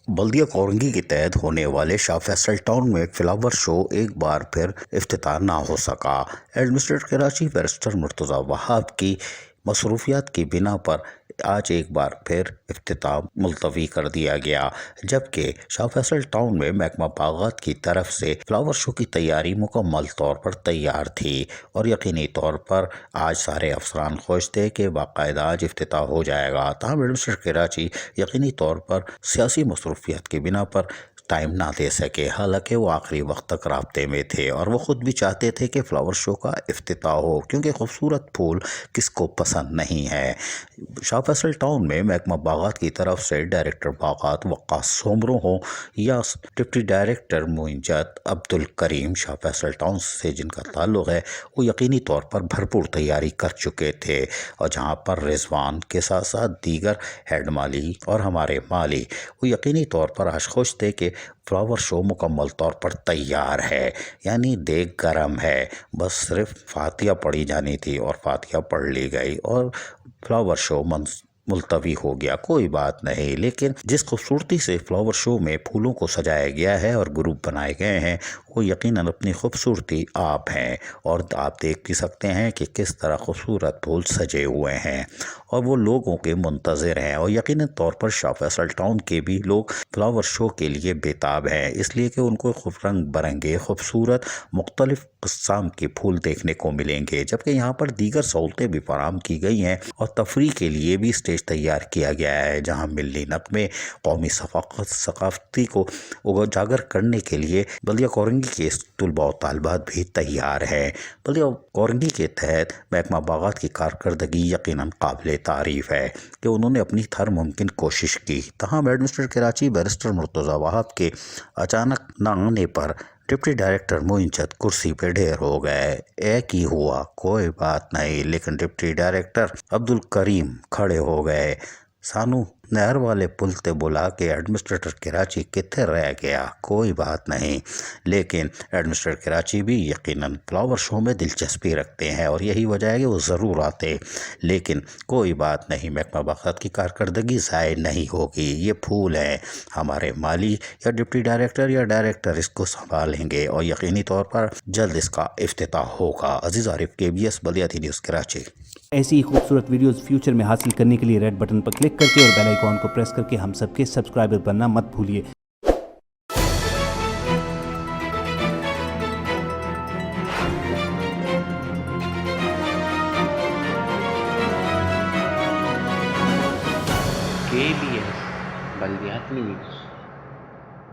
बल्दिया कोरंगी के तहत होने वाले शाह फैसल टाउन में फ्लावर शो एक बार फिर इफ्तिताह ना हो सका। एडमिनिस्ट्रेटर कराची बैरिस्टर मुर्तज़ा वहाब की मसरूफियात की बिना पर आज एक बार फिर इफ्तिताह मुलतवी कर दिया गया, जबकि शाह फैसल टाउन में महकमा बागात की तरफ से फ्लावर शो की तैयारी मुकम्मल तौर पर तैयार थी और यकीनी तौर पर आज सारे अफसरान खुश थे कि बाकायदा आज इफ्तिताह हो जाएगा। ताहम एडमिनिस्ट्रेटर कराची यकीनी तौर पर सियासी मसरूफियात की बिना पर टाइम ना दे सके। हालांकि वो आखिरी वक्त तक राब्ते में थे और वो ख़ुद भी चाहते थे कि फ्लावर शो का इफ्तिताह हो, क्योंकि खूबसूरत फूल किसको पसंद नहीं है। शाह फैसल टाउन में महकमा बागात की तरफ से डायरेक्टर बागात वक्कास सोमरो हो या deputy director मुइंजत Abdul Karim, Shah Faisal town से जिनका ताल्लुक़ है, वो यकीनी तौर पर भरपूर तैयारी कर चुके थे। और जहाँ पर रिजवान के साथ साथ दीगर हेड माली और हमारे माली वो यकीनी तौर पर आज खुश थे कि फ्लावर शो मुकम्मल तौर पर तैयार है, यानी देग गरम है, बस सिर्फ फातिया पढ़ी जानी थी और फातिया पढ़ ली गई और फ्लावर शो मुलतवी हो गया। कोई बात नहीं, लेकिन जिस खूबसूरती से फ्लावर शो में फूलों को सजाया गया है और ग्रुप बनाए गए हैं, वो यकीनन अपनी खूबसूरती आप हैं और आप देख भी सकते हैं कि किस तरह खूबसूरत फूल सजे हुए हैं और वो लोगों के मुंतज़िर हैं। और यकीनन तौर पर शाह फैसल टाउन के भी लोग फ्लावर शो के लिए बेताब हैं, इसलिए कि उनको रंग बिरंगे खूबसूरत मुख्तलिफ क़स्म के फूल देखने को मिलेंगे, जबकि यहाँ पर दीगर सहूलतें भी फराहम की गई हैं और तफरी के लिए भी स्टेज तैयार किया गया है, जहाँ मिली नगमे कौमी सकाफती को उजागर करने के लिए बल्दिया कोरंगी के तलबा और तालिबात भी तैयार है। बल्दिया कोरंगी के तहत महकमा बागात की कारकर्दगी यकीनन काबिल तारीफ़ है कि उन्होंने अपनी हर मुमकिन कोशिश की। तमाम एडमिनिस्ट्रेटर कराची बैरिस्टर मुर्तज़ा वहाब के अचानक न आने पर डिप्टी डायरेक्टर मुइंजत कुर्सी पे ढेर हो गए। एक ही हुआ, कोई बात नहीं, लेकिन डिप्टी डायरेक्टर अब्दुल करीम खड़े हो गए। सानू नहर वाले पुल ते बुला के एडमिनिस्ट्रेटर कराची कितने रह गया, कोई बात नहीं, लेकिन एडमिनिस्ट्रेटर कराची भी यकीनन फ्लावर शो में दिलचस्पी रखते हैं और यही वजह है कि वो ज़रूर आते। लेकिन कोई बात नहीं, महकमा बागात की कारकर्दगी ज़ाय नहीं होगी। ये फूल हैं, हमारे माली या डिप्टी डायरेक्टर या डायरेक्टर इसको संभालेंगे और यकीनी तौर पर जल्द इसका इफ्तिताह होगा। अजीज़ आरिफ, KBS बल्दिया न्यूज़ कराची। ऐसी ही खूबसूरत वीडियोस फ्यूचर में हासिल करने के लिए रेड बटन पर क्लिक करके और बेल आइकॉन को प्रेस करके हम सबके सब्सक्राइबर बनना मत भूलिए। KBS बल्दिया न्यूज़।